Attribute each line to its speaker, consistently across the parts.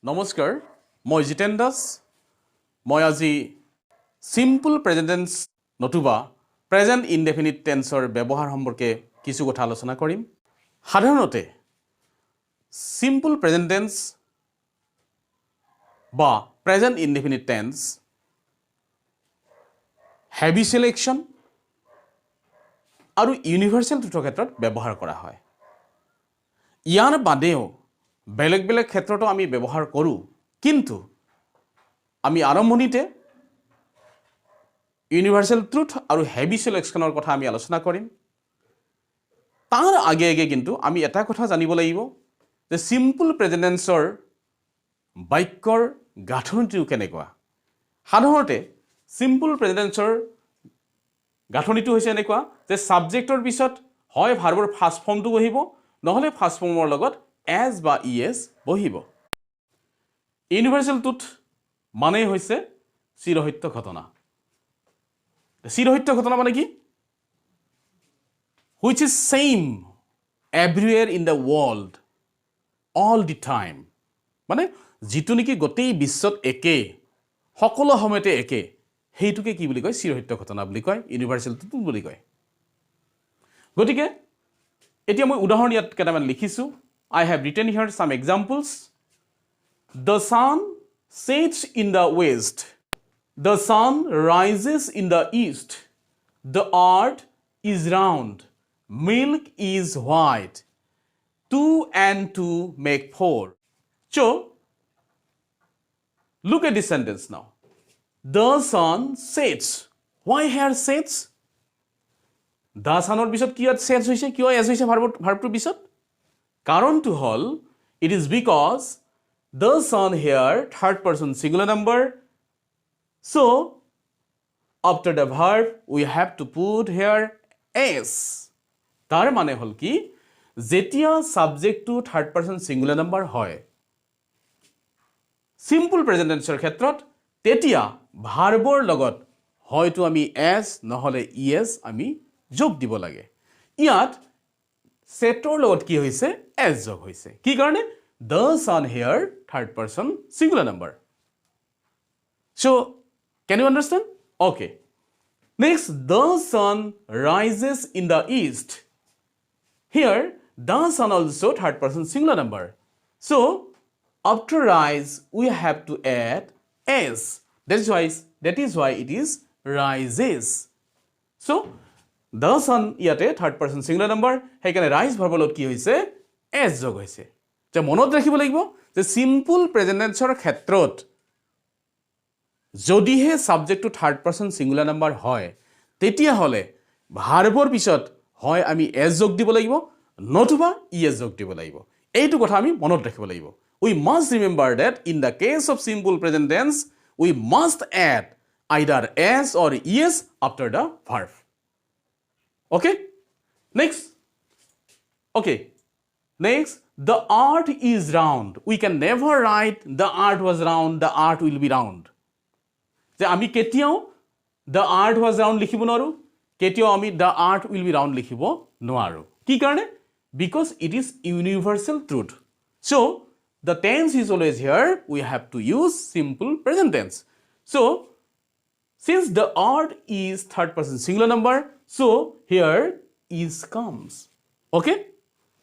Speaker 1: নমস্কাৰ মই জিতেন দাস মই আজি সিম্পল প্ৰেজেন্ট টেন্স নতুবা প্ৰেজেন্ট ইনডেফিনিট টেন্সৰ ব্যৱহাৰ সম্পৰ্কে কিছু কথা আলোচনা কৰিম সাধাৰণতে সিম্পল প্ৰেজেন্ট টেন্স বা present indefinite tense heavy selection আৰু ইউনিভাৰ্সেল ট্ৰুথৰ ক্ষেত্ৰত ব্যৱহাৰ কৰা হয় ইয়াৰ বাদেও বেলেগ বেলেগ ক্ষেত্ৰতো আমি ব্যৱহাৰ কৰোঁ কিন্তু আমি আৰম্ভণিতে ইউনিভাৰ্সেল ট্ৰুথ আৰু হেভি সিলেকশনৰ কথা আমি আলোচনা কৰিম তাৰ আগে আগে কিন্তু আমি এটা কথা জানিব লাগিব যে সিম্পল প্ৰেজেন্ট টেন্সৰ বাক্যৰ গাঁথনিটো কেনেকুৱা সাধাৰণতে সিম্পল প্ৰেজেন্ট টেন্সৰ গাঁথনিটো হৈছে এনেকুৱা যে সাবজেক্টৰ পিছত হয় ভাৰ্বৰ ফাৰ্স্ট ফৰ্মটো বহিব নহলে ফাৰ্স্ট ফৰ্মৰ লগত as বা es বহিব ইউনিভাৰ্সেল ট্ৰুথ মানে হৈছে চিৰসত্য ঘটনা চিৰসত্য ঘটনা মানে কি which is same everywhere in the world all the time মানে যিটো নেকি গোটেই বিশ্বত একে সকলো সময়তে একে হেইটোকে কি বুলি কয় চিৰসত্য ঘটনা বুলি কয় ইউনিভাৰ্সেল ট্ৰুথ বুলি কয় গতিকে এতিয়া মই উদাহৰণ ইয়াত কেইটামান লিখিছো I have written here some examples. The sun sets in the west. The sun rises in the east. The earth is round. Milk is white. 2 and 2 make 4. So, look at this sentence now. The sun sets. Why here sets? The sun or bisot ki sets hoise kyo as hoise verb to bisot? কাৰণটো হল it is because the sun here third person singular number so after the verb we have to put here s তাৰ মানে হল কি যেতিয়া subject to third person singular number হয় simple present টেন্সৰ ক্ষেত্ৰত তেতিয়া ভাৰ্বৰ লগত হয়তো আমি s নহলে es আমি যোগ দিব লাগে ইয়াত সেটৰ লগত কি হৈছে s যোগ হৈছে কি কাৰণে the sun here third person singular number so can you understand okay next the sun rises in the east here the sun also third person singular number so after rise we have to add s that is why it is rises so the sun ইয়াতে third person singular number হেকানে ৰাইজ ভাৰ্বৰ লগত কি হৈছে s যোগ হৈছে যে মনত ৰাখিব লাগিব যে সিম্পল প্ৰেজেন্ট টেন্সৰ ক্ষেত্ৰত যদিহে সাবজেক্টটো থাৰ্ড পাৰসন সিঙ্গুলাৰ নাম্বাৰ হয় তেতিয়া হলে ভাৰ্বৰ পিছত হয় আমি s যোগ দিব লাগিব নতুবা es যোগ দিব লাগিব এইটো কথা আমি মনত ৰাখিব লাগিব we must remember that in the case of simple present tense we must add either s or es after the verb okay next the earth is round we can never write the earth was round the earth will be round যে আমি কেতিয়াও the earth was round লিখিব নোৱাৰো কেতিয়াও আমি the earth will be round লিখিব নোৱাৰো কি কাৰণে because it is universal truth so the tense is always here we have to use simple present tense so since the earth is third person singular number so here is comes okay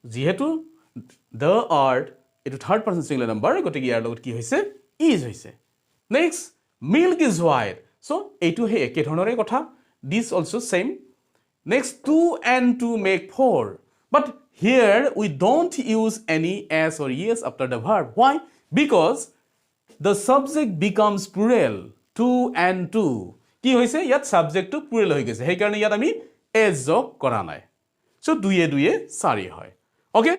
Speaker 1: যেহেতু the earth etu third person singular number গটিকে ইয়াৰ লগত কি হৈছে is হৈছে next milk is white so এইটো হে একে ধৰণৰে কথা this also same next 2 and 2 make 4 but here we don't use any s or es after the verb why because the subject becomes plural 2 and 2 কি হৈছে ইয়াত subject to plural হৈ গৈছে সেই কাৰণে ইয়াত আমি s যোগ কৰা নাই সো দুয়ে দুয়ে 4 হয় ওকে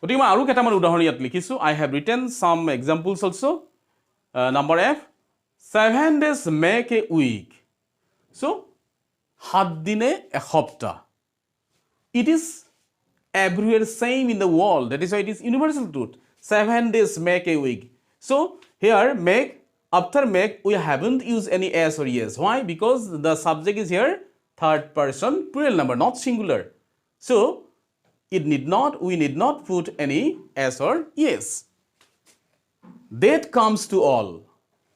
Speaker 1: গতিকে মই আৰু কেইটামান উদাহৰণ ইয়াত লিখিছো I have written some examples also number f 7 days make a week so 7 দিনে এসপ্তাহ it is everywhere same in the world that is why it is universal truth 7 days make a week so here make after make we haven't used any s or es why because the subject is here third person plural number not singular so we need not put any s or es That comes to all.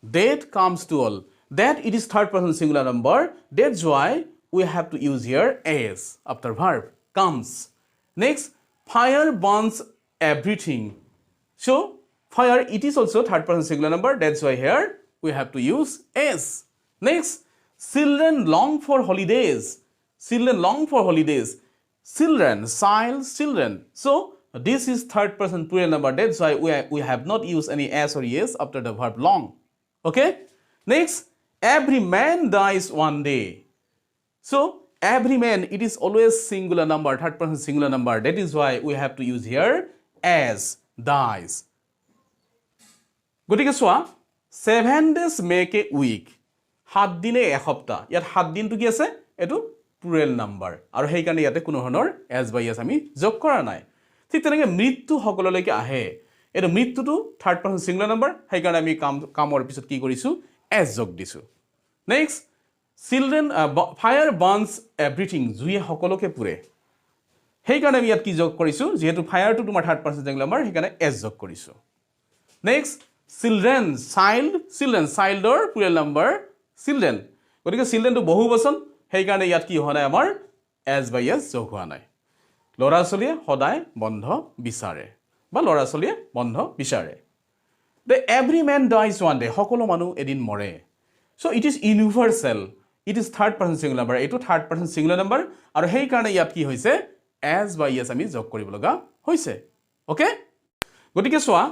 Speaker 1: That comes to all. That it is third person singular number. That's why we have to use here as after verb. Comes. Next, fire burns everything. So, fire, it is also third person singular number. That's why here we have to use as. Next, children long for holidays. Children long for holidays. Children, child, children. So, this is third person plural number. That's why we have not used any as or yes after the verb long. Okay? Next, every man dies one day. So, every man, it is always singular number, third person singular number. That is why we have to use here as, dies. গতিকে চোৱা 7 days make a week 7 দিনে এসপ্তাহ ইয়াত 7 দিনটো কি আছে এটো plural number আৰু সেই কাৰণে ইয়াতে কোনো ধৰণৰ as by as আমি যোগ কৰা নাই ঠিক তেনেকৈ মৃত্যু সকললৈকে আহে এটো মৃত্যুটো থাৰ্ড পাৰসন সিঙ্গুলাৰ নাম্বাৰ সেই কাৰণে আমি কামৰ পিছত কি কৰিছো as যোগ দিছো নেক্সট চিলড্ৰেন ফায়াৰ বাৰ্নস এভৰিথিং জুয়ে সকলোকে পুৰে সেই কাৰণে আমি ইয়াত কি যোগ কৰিছো যেহেতু ফায়াৰটো তোমাৰ থাৰ্ড পাৰসন সিঙ্গুলাৰ নাম্বাৰ সেই কাৰণে as যোগ কৰিছো next children child children childৰ plural number children গতিকে children টো বহু বচন সেই কাৰণে ইয়াত কি হোৱা নাই আমাৰ as by as যোগ হোৱা নাই লৰা ছোৱালীয়ে সদায় বন্ধ বিচাৰে বা লৰা ছোৱালীয়ে বন্ধ বিচাৰে the every man dies one day সকলো মানুহ এদিন মৰে so it is universal it is third person singular number এটো third person singular number আৰু সেই কাৰণে ইয়াত কি হৈছে as by as আমি যোগ কৰিব লগা হৈছে ওকে গতিকে চোৱা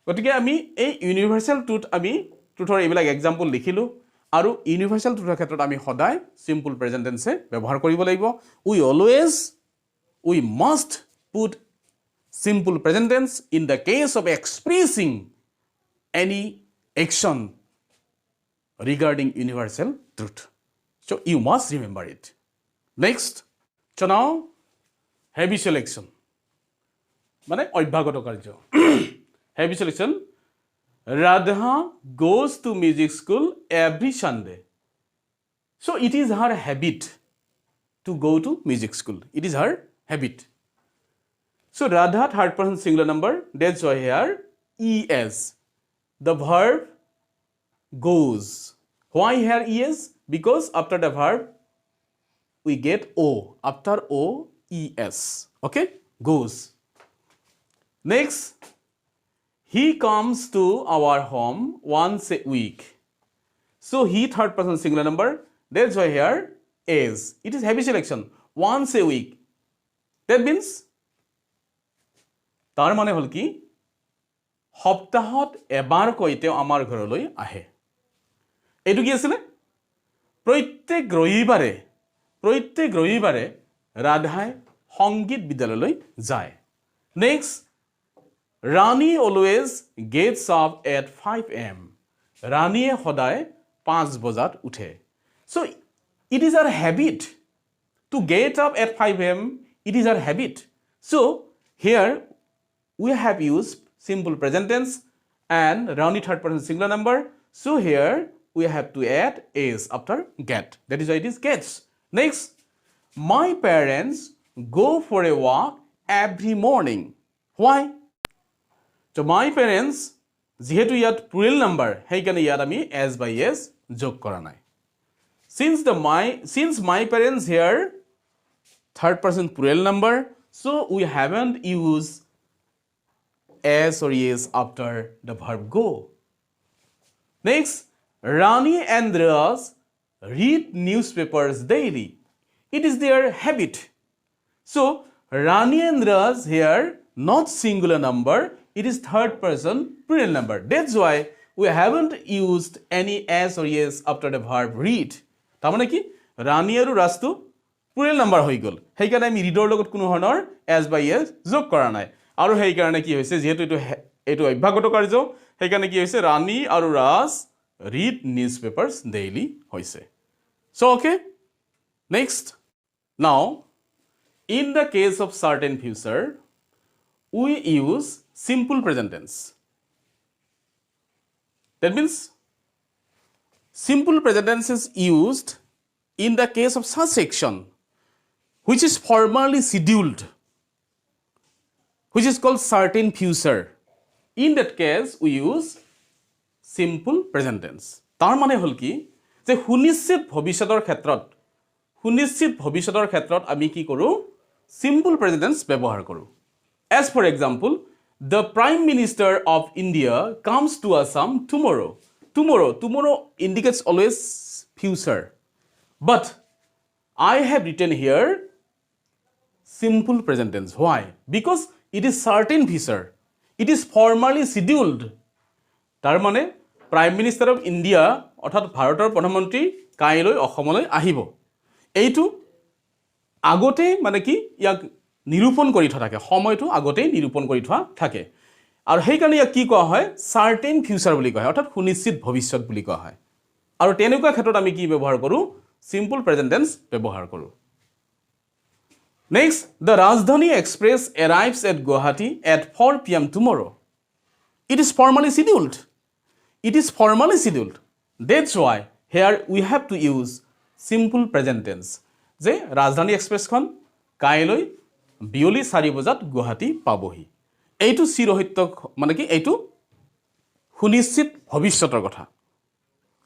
Speaker 1: গতিকে আমি এই ইউনিভাৰ্সাল টুথ আমি টুথৰ এইবিলাক এক্সাম্পল লিখিলো আৰু ইউনিভাৰ্সাল টুথৰ ক্ষেত্ৰত আমি সদায় সিম্পল প্ৰেজেন্ট টেন্সে ব্যৱহাৰ কৰিব লাগিব we must put simple present tense in the case of expressing any action regarding universal truth so you must remember it next so now habitual action মানে অভ্যাগত কাৰ্য habitual action Radha goes to music school every Sunday so it is her habit to go to music school it is her habit so Radha third person singular number that's why here es the verb goes why here es because after the verb we get o after o es okay goes next he comes to our home once a week. So he third person singular number. That's why here is. It is habitual action. Once a week. That means তাৰ মানে হল কি সপ্তাহত এবাৰ কইতে আমাৰ ঘৰলৈ আহে এটো কি আছিল প্ৰত্যেক ৰবিবাৰে ৰাধাই সংগীত বিদ্যালয়লৈ যায় next Rani always gets up at 5 am. Rani সদায় 5 বজাত উঠে. So it is our habit to get up at 5 am. It is our habit. So here we have used simple present tense and Rani third person singular number. So here we have to add is after get. That is why it is gets. Next, my parents go for a walk every morning. Why? So my parents যেহেতু ইয়াত plural number সেই কাৰণে ইয়াত আমি as by as যোগ কৰা নাই since my parents here third person plural number so we haven't used as or yes after the verb go next Rani and Raj read newspapers daily it is their habit so Rani and Raj here not singular number it is third person plural number that's why we haven't used any as or yes after the verb read তাৰ মানে কি ৰাণী আৰু ৰাজটো plural number হৈ গল সেই কাৰণে আমি reader লগত কোনো ধৰণৰ as by as যোগ কৰা নাই আৰু সেই কাৰণে কি হৈছে যেহেতু এটো অভ্যাগত কাৰ্য সেই কাৰণে কি হৈছে ৰাণী আৰু ৰাজ read newspapers daily হৈছে so okay next now in the case of certain future we use simple present tense. That means simple present tense is used in the case of such action which is formally scheduled, which is called certain future. In that case, we use simple present tense তাৰ মানে হল কি যে সুনিশ্চিত ভৱিষ্যতৰ ক্ষেত্ৰত আমি কি কৰো সিম্পল প্ৰেজেন্ট টেন্স ব্যৱহাৰ কৰো as for example the prime minister of India comes to Assam tomorrow indicates always future but I have written here simple present tense why because it is certain future it is formally scheduled তাৰ মানে prime minister of India অৰ্থাৎ ভাৰতৰ প্ৰধানমন্ত্ৰী কাইলৈ অসমলৈ আহিব এইটো আগতে মানে কি ইয়াক নিৰূপণ কৰি থোৱা থাকে সময়টো আগতে নিৰূপণ কৰি থোৱা থাকে আৰু সেই কাৰণে ইয়াক কি কোৱা হয় সাৰ্টেন ফিউচাৰ বুলি কোৱা হয় অৰ্থাৎ সুনিশ্চিত ভৱিষ্যত বুলি কোৱা হয় আৰু তেনেকুৱা ক্ষেত্ৰত আমি কি ব্যৱহাৰ কৰো সিম্পল প্ৰেজেন্ট টেন্স ব্যৱহাৰ কৰো next the Rajdhani Express arrives at Guwahati at 4 p.m. tomorrow it is formally scheduled that's why here we have to use simple present tense যে ৰাজধানী এক্সপ্ৰেছখন কাইলৈ বিয়লি 4 বজাত গুৱাহাটী পাবহি এইটো চিৰসত্য মানে কি এইটো সুনিশ্চিত ভৱিষ্যতৰ কথা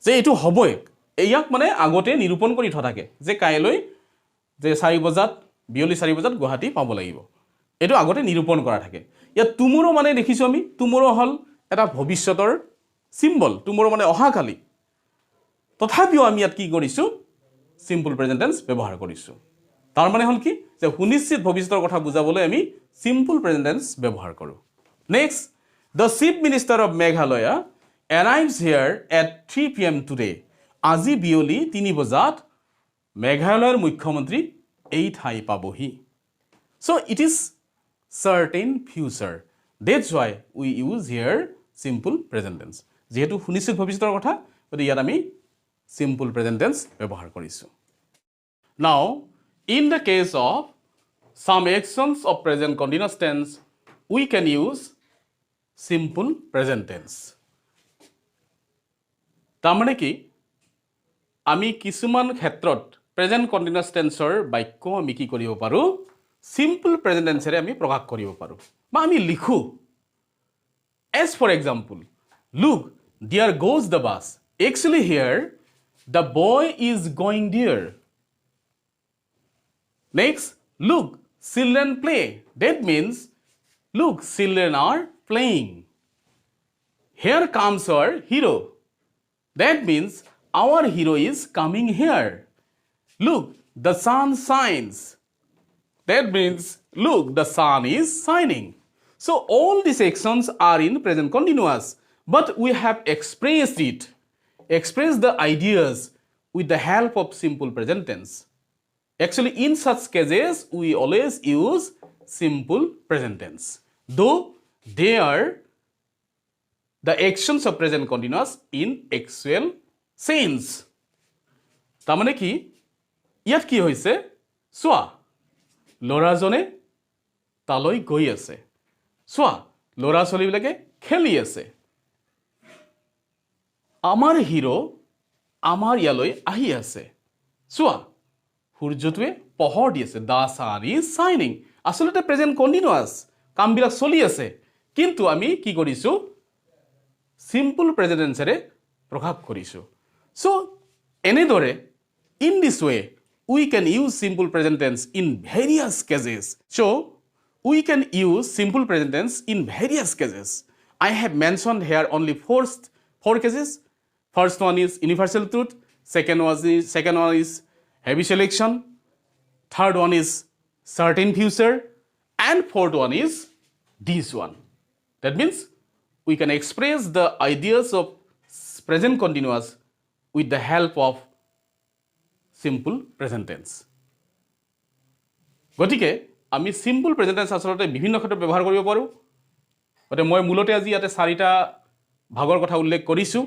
Speaker 1: যে এইটো হ'বই ইয়াক মানে আগতে নিৰূপণ কৰি থোৱা থাকে যে কাইলৈ যে 4 বজাত বিয়লি 4 বজাত গুৱাহাটী পাব লাগিব এইটো আগতে নিৰূপণ কৰা থাকে ইয়া টুমৰো মানে দেখিছো আমি টুমৰো হল এটা ভৱিষ্যতৰ সিম্বল টুমৰো মানে অহাকালি তথাপিও আমি ইয়াত কি কৰিছো সিম্পল প্ৰেজেন্ট টেন্স ব্যৱহাৰ কৰিছো তাৰ মানে হল কি যে সুনিশ্চিত ভৱিষ্যতৰ কথা বুজাবলৈ আমি সিম্পল প্ৰেজেন্ট টেন্স ব্যৱহাৰ কৰো next the chief minister of Meghalaya arrives here at 3 p.m. today আজি বিয়লি 3 বজাত মেঘালয়ৰ মুখ্যমন্ত্ৰী এই ঠাই পাবহি so it is certain future that's why we use here simple present tense যেহেতু সুনিশ্চিত ভৱিষ্যতৰ কথা গতিকে ইয়াত আমি simple present tense ব্যৱহাৰ কৰিছো now in the case of some actions of present continuous tense we can use simple present tense তাৰমানে কি আমি কিছুমান ক্ষেত্ৰত প্ৰেজেন্ট কন্টিনিউয়াস টেন্সৰ বাক্য আমি কি কৰিব পাৰো সিম্পল প্ৰেজেন্ট টেন্সৰে আমি প্ৰকাশ কৰিব পাৰো বা আমি লিখো as for example look there goes the bus actually here the boy is going there next look children play that means look children are playing here comes our hero that means our hero is coming here look the sun shines that means look the sun is shining so all these actions are in present continuous but we have expressed the ideas with the help of simple present tense actually in such cases we always use simple present tense though they are the actions of present continuous in actual sense তাৰমানে কি ইয়াত কি হৈছে সোৱা লৰাজনে তালৈ গৈ আছে সোৱা লৰা চলিবিলাকে খেলি আছে আমাৰ হিৰো আমাৰ ইয়ালৈ আহি আছে সোৱা সূৰ্যটোৱে পোহৰ দি আছে দা সান ইজ শাইনিং আসলতে প্ৰেজেন্ট কন্টিনিউয়াস কামবিলাক চলি আছে কিন্তু আমি কি কৰিছো সিম্পল প্ৰেজেন্ট টেন্সৰে প্ৰকাশ কৰিছো সো এনেদৰে in this way we can use simple present tense in various cases so we can use simple present tense in various cases I have mentioned here only four cases first one is universal truth second one is habitual action third one is certain future and fourth one is this one that means we can express the ideas of present continuous with the help of simple present tense গতিকে আমি simple present tense আসলতে বিভিন্ন ক্ষেত্ৰত ব্যৱহাৰ কৰিব পাৰো গতে মই মূলতে আজি ইয়াতে চাৰিটা ভাগৰ কথা উল্লেখ কৰিছো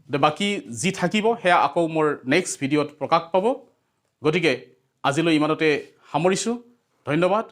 Speaker 1: তে বাকি যি থাকিব হেয়া আকৌ মোৰ নেক্সট ভিডিঅত প্ৰকাশ পাব গতিকে আজিলৈ ইমানতে সামৰিছো ধন্যবাদ